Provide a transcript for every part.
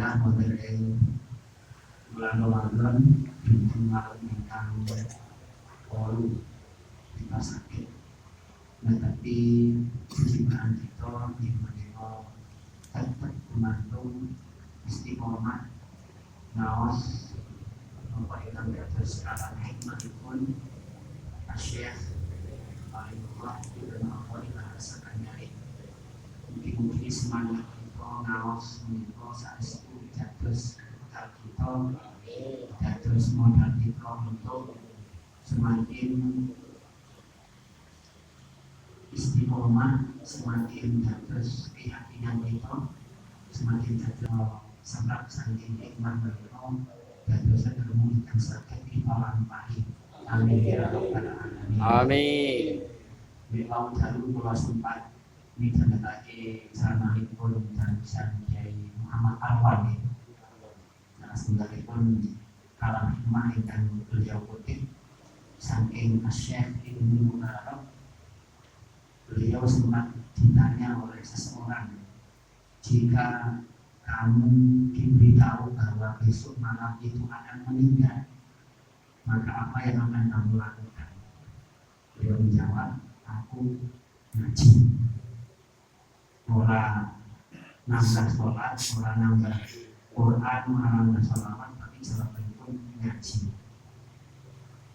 Alhamdulillah wonten ing bulan Ramadan dinten malam ingkang 8 kita sakit. Nah tapi kesimpulan kita di menika tetap gumantung istiqomah naos apa ingkang dados alat hikmahipun Syekh Alhamdulillah Ibnu Akhwani bahasa kanyari. Mungkin semangat kita naos menika saestu dados kita dados modal kita untuk semakin istiqomah, semakin dados keyakinan kita, semakin dados sebab saking hikmah menika dadosan ilmu ingkang saged kita lampahi. Amin ya rabbal alamin. Amin. Menawi dalu kula sempat midhangetake ceramahipun dadosan Kyai Muhammad Alwan. Nah, sebenaripun kalam hikmah ingkang beliau kutip saking Syekh Ibnu Mubarak. Beliau sempat ditanya oleh seseorang, jika kamu diberitahu bahwa besok malam itu akan meninggal, maka apa yang akan kamu lakukan? Beliau menjawab, aku ngaji. Ora nambah sholat, ora nambah Quran, ora nambah sholawat, tapi jawabannya pun ngaji.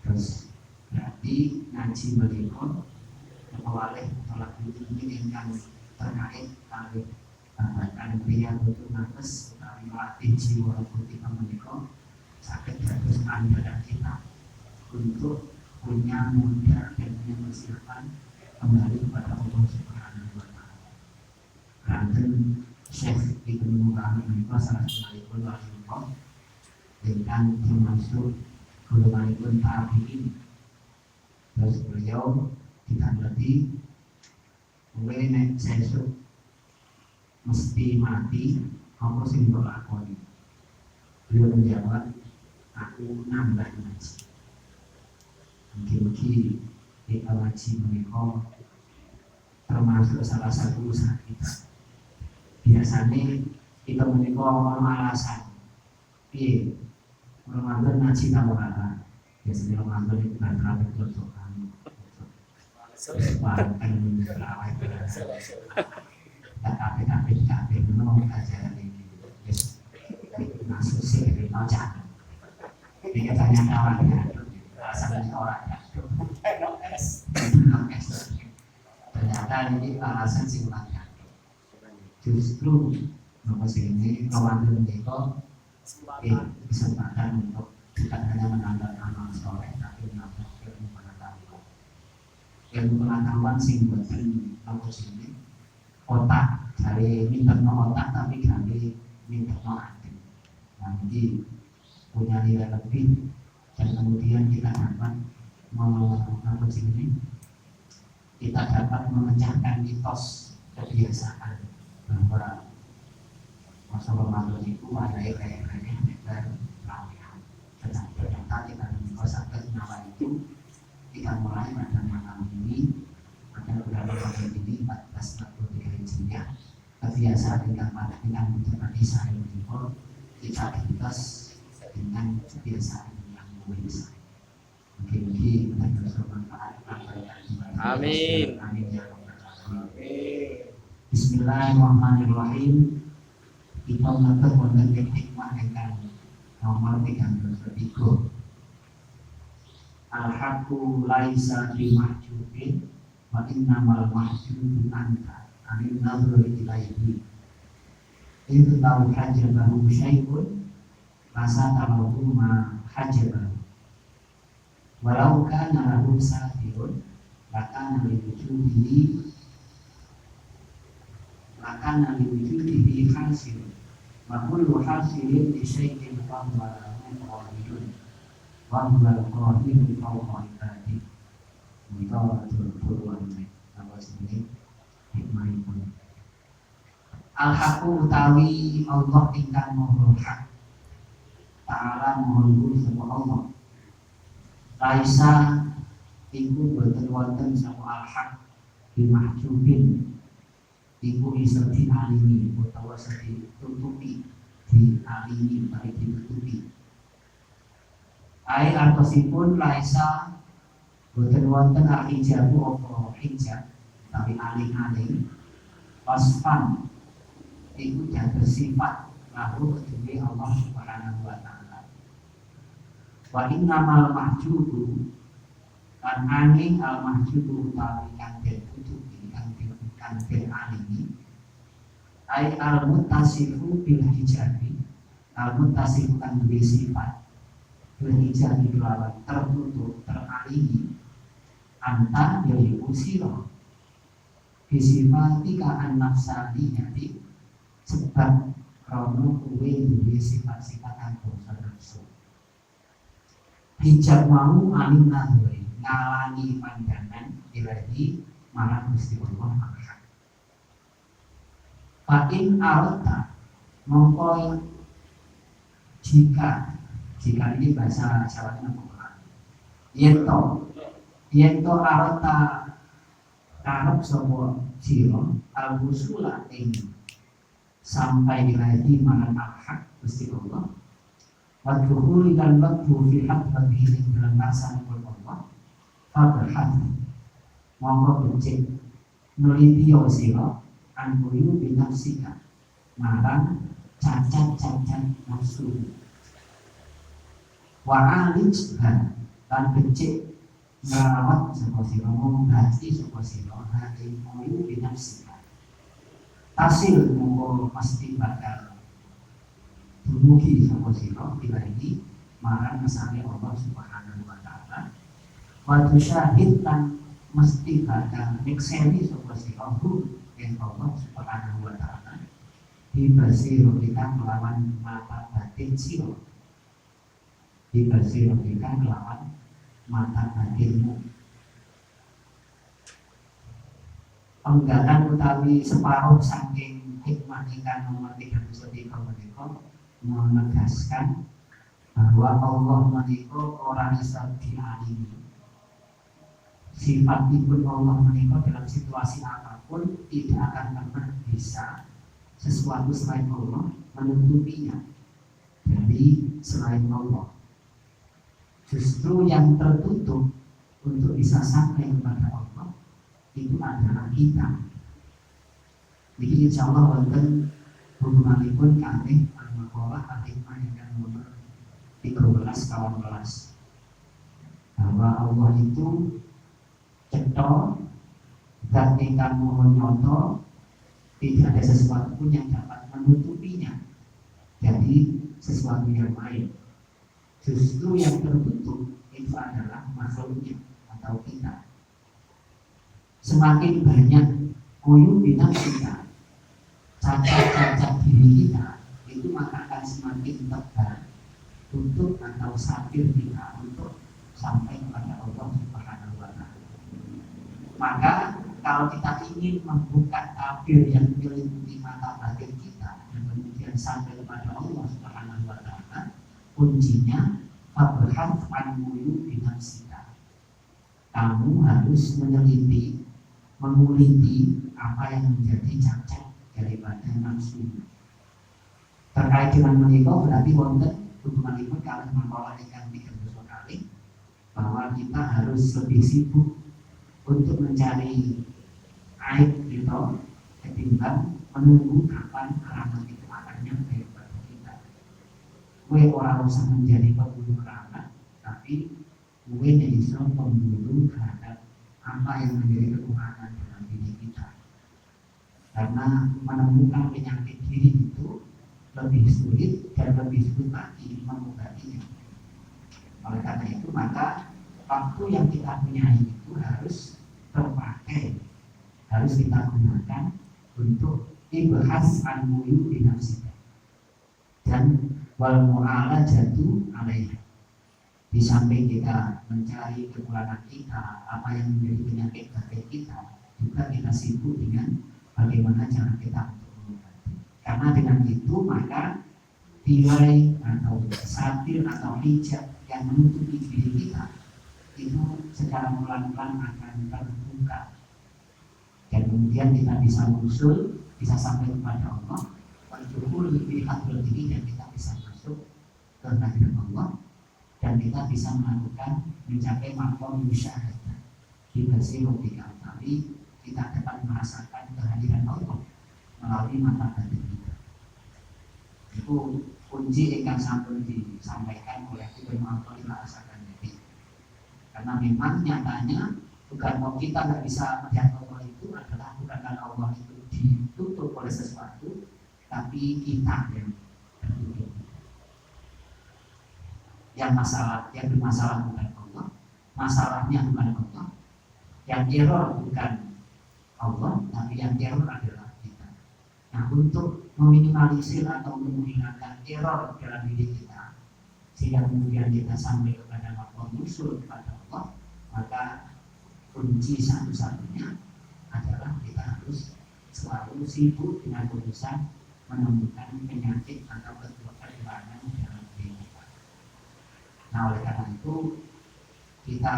Terus berarti ngaji menika mewalih tolak ini yang terkait kali bahasan pria butuh nafas dari melatih jiwa putih menika sakit dados andalan kita untuk punya modal dan punya persiapan kembali kepada Allah Subhanahu wa Ta'ala. Kanten Syekh Ibnu Mubarak menika salah satu ulama dengan termasuk golonganipun tabi'in. Terus beliau ditandati kowe nek sesuk mesti mati apa sing mbok lakoni. Beliau menjawab, aku nambah ngaji. Mungkin di ngaji menika termasuk salah satu usaha kita. Biasanya kita menika ono alasan piye Ramadan ngaji ta ora. Biasanya Ramadan itu batal itu Sepanjang menerawai tapi menolak ajaran ini, masuk sih nojak. Dia tanya kawannya, alasan orang ya, ternyata ini alasan simulasi. Justru nomor sini Ramadan itu kesempatan untuk tidak hanya menambah amal soleh, tapi menambah ilmu pengetahuan. Ilmu pengetahuan sing boten nomor sini otak dari minterno otak tapi kami minterno hati. Nah jadi punya nilai lebih dan kemudian kita dapat nomor sini kita dapat memecahkan mitos kebiasaan bahwa masa Ramadan itu ada remeh-remeh dan latihan. Ternyata kita sakit nyawa itu kita mulai pada malam ini pada bulan Ramadan ini 1443 Hijriah. Kebiasaan dengan mencermati sehari minggu kita lintas dengan kebiasaan yang lebih besar. Mungkin kita bermanfaat. Amin. Amin ya rabbal alamin. Bismillahirrahmanirrahim. Kita ngatur wonten hikmah ingkang nomor 33. Al-haqqu laisa bi mahjubin wa innamal mahjubu anta anin nadhri ilaihi. Itu tahu hajabahu syai'un masa talahu ma hajabahu. Walau kana lahu safirun lakana liwujudihi hasilun wa kullu hasilin li syai'in fahuwa lahu qadirun wa huwa al-qahiru fawqa ibadihi. Kita turun apa sini hikmahipun. Al-haqqu utawi Allah ingkang maha hak. Ta'ala maha luhur sapa Allah. Laisa iku boten wonten sapa al-haq bimahjubin iku iso dialimi utawa ditutupi dialimi bari ditutupi. Ai artosipun laisa boten wonten al-hijabu apa hijab tapi aling-aling wasfan iku dados sifat lahu kedue Allah Subhanahu wa taala. Wa innamal mahjubu kan angin al mahjubu utawi kang den tutupi kang den alingi ai al muttasifu bil hijabi al muttasifu kang duwe sifat bil hijabi kelawan tertutup teralingi anta dari usiro bisifatika an nafsaniyati sebab krono kuwe duwe sifat-sifat kang bangsa nafsu. Hijab mau alim nadhuri ngalangi pandangan ilahi marang Gusti Allah Maha. Fa in arata mongko jika ini bahasa Jawanya apa? Yento arata karep sapa sira al-wusula ing sampai ilahi marang al-haq Gusti Allah. Wadhuli dan waktu fihat bagi dalam masa Allah Fabrahat mongko becik nulitio siro anbuyu binafsika marang cacat-cacat nafsu wa'alijha dan becik ngerawat sapa siro mengobati sapa siro hati muyu binafsika tasil mongko pasti bakal dumugi sapa sira ilahi marang ngesane Allah Subhanahu wa taala. Wa tusyahid lan mesti bakal nikseni sapa sira ing Allah Subhanahu wa taala. Dibasiro kita melawan mata batin sira. Dibasiro kita melawan mata batinmu. Penggalan utawi separuh saking hikmah ingkang nomor 33 menika menegaskan bahwa Allah menika ora bisa dialimi. Sifatipun Allah menika dalam situasi apapun tidak akan pernah bisa sesuatu selain Allah menutupinya dari selain Allah. Justru yang tertutup untuk bisa sampai kepada Allah itu adalah kita. Jadi insya Allah wonten hubunganipun kalih al-maqalah al-hikmah yang nomor 13-18 bahwa Allah itu cetha dan ingkang mohon nyoto tidak ada sesuatu pun yang dapat menutupinya jadi sesuatu yang lain. Justru yang tertutup itu adalah makhluknya atau kita. Semakin banyak uyuh binafsika cacat-cacat diri kita itu maka akan semakin tebal tutup atau satir kita untuk sampai kepada Allah Subhanahu wa taala. Maka kalau kita ingin membuka tabir yang meliputi mata batin kita dan kemudian sampai kepada Allah Subhanahu wa taala, kuncinya fabrhat an muyu binafsika. Kamu harus meneliti, menguliti apa yang menjadi cacat daripada nafsu. Terkait dengan menikah berarti wonten hubunganipun kalian mengkolah ikan 3 kali bahwa kita harus lebih sibuk untuk mencari aib itu ketimbang menunggu kapan keramat itu akan nyampe kepada kita. Kue orang usah menjadi pembuluh keramat, tapi kue bisa pembuluh terhadap apa yang menjadi kekurangan dalam diri kita. Karena menemukan penyakit diri itu lebih sulit dan lebih sulit lagi mengobatinya. Oleh karena itu maka waktu yang kita punya itu harus terpakai, harus kita gunakan untuk ibhas an-muyu binafsika dan wal mu'alajatu alaiha. Di samping kita mencari kekurangan kita, apa yang menjadi penyakit batin kita, juga kita sibuk dengan bagaimana cara kita untuk mengobati. Karena dengan itu maka tirai atau satir atau hijab yang menutupi diri kita itu secara pelan-pelan akan terbuka dan kemudian kita bisa muncul, bisa sampai kepada Allah. Oleh bersyukur lebih hadir diri dan kita bisa masuk ke hadirat Allah dan kita bisa melakukan mencapai makom musyahadah di versi logika tadi kita dapat merasakan kehadiran Allah melalui mata batin kita. Itu kunci yang sampun disampaikan oleh Ibnu Athaillah As-Sakandari. Karena memang nyatanya bukan mau kita nggak bisa melihat Allah itu adalah bukan karena Allah itu ditutup oleh sesuatu, tapi kita yang tertutup. Yang bermasalah bukan Allah, masalahnya bukan Allah, yang error bukan Allah, tapi yang error adalah kita. Nah, untuk meminimalisir atau menghilangkan error dalam diri kita, sehingga kemudian kita sampai kepada makom usul kepada Allah, maka kunci satu-satunya adalah kita harus selalu sibuk dengan urusan menemukan penyakit atau kekurangan dalam diri kita. Nah, oleh karena itu kita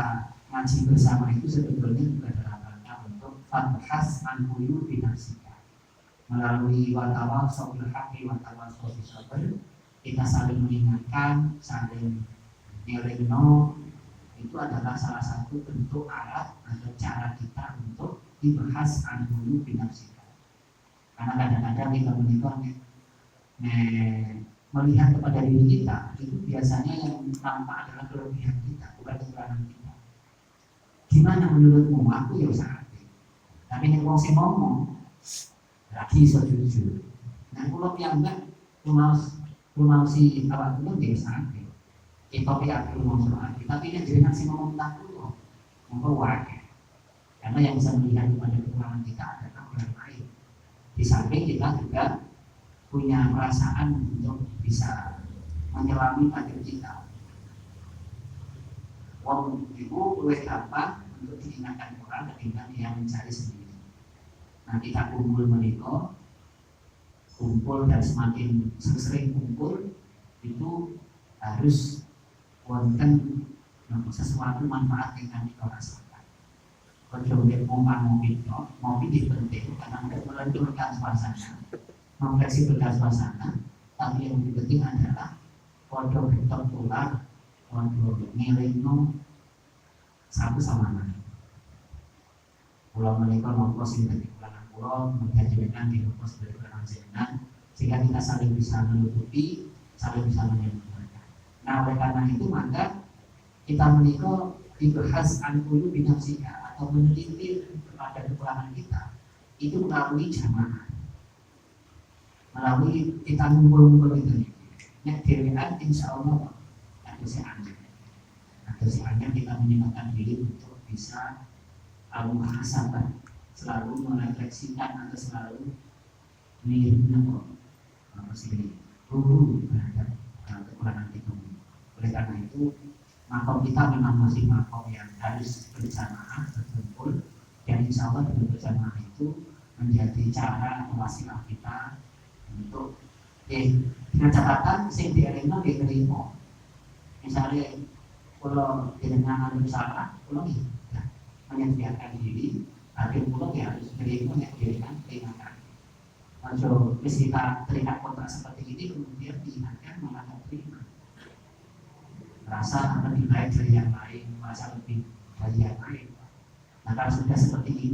ngaji bersama itu sebetulnya juga dalam rangka untuk fabhas an uyubi nafsika. Melalui watawasau bil haqqi watawasau bis sabr, kita saling mengingatkan, saling ngelingno, itu adalah salah satu bentuk alat atau cara kita untuk dibahas an uyubi nafsika. Karena kadang-kadang kita melihat kepada diri kita itu biasanya yang nampak adalah kelebihan kita, bukan kekurangan kita. Gimana menurutmu? Aku ya sangat. Tapi yang sing ngomong lagi setuju. Nah, kalau yang enggak rumah si awak itu dia sangat. Kita pihak rumah soal. Tapi yang jadi nasi ngomong tak dulu, ngomong wae. Karena yang bisa melihat kepada kekurangan kita adalah orang lain. Di samping kita juga punya perasaan untuk bisa menyelami hati kita. Wong itu lebih gampang untuk diingatkan orang ketimbang yang mencari sendiri. Nah, kita kumpul dan semakin sering kumpul itu harus wonten sesuatu manfaat yang kami rasakan. Kalau ngopi di penting karena untuk melenturkan suasana, memfleksibelkan suasana, tapi yang lebih penting adalah podo bentuk tular, podo ngelingno satu sama lain. Pulau menikah mongko sing dadi kulanan pulau, kemudian jenengan di mongko sebagai kulanan jenengan, sehingga kita saling bisa menutupi, saling bisa menyempurnakan. Nah, oleh karena itu maka kita menikah dibahas an-qulu binafsika atau meneliti kepada kekurangan kita itu melalui jamaah, melalui kita ngumpul-ngumpul itu. Nek dewean insya Allah ada seannya kita menyematkan diri untuk bisa muhasabah, selalu merefleksikan atau selalu mengingat guru terhadap kekurangan itu. Oleh karena itu makom kita memang masih makom yang harus berjamaah berkumpul, dan insya Allah dengan berjamaah itu menjadi cara wasilah kita untuk dengan catatan sing dieringno nggih nerima. Misalnya kalau dengan anu salah, kalau ya menyediakan diri, tapi kalau ya harus nerima yang dieringkan terimakan. Kalau kita terikat kontrak seperti ini kemudian diingatkan malah tidak terima. Merasa lebih baik dari yang lain, merasa lebih dari yang lain. Nah, kalau sudah seperti ini